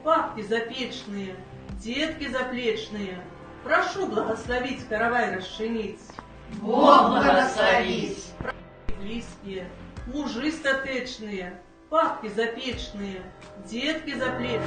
папки запечные, детки заплечные, прошу благословить каравай расчинить. Бог благословить. Близкие, мужи статечные, папки запечные, детки заплечные.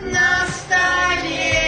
На столе.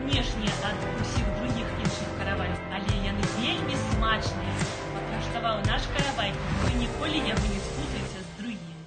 Внешне ад усіх других іншых караваёў, але яны вельмі смачныя. Пакаштаваў наш каравай, вы ніколі яго не спутаеце з другім.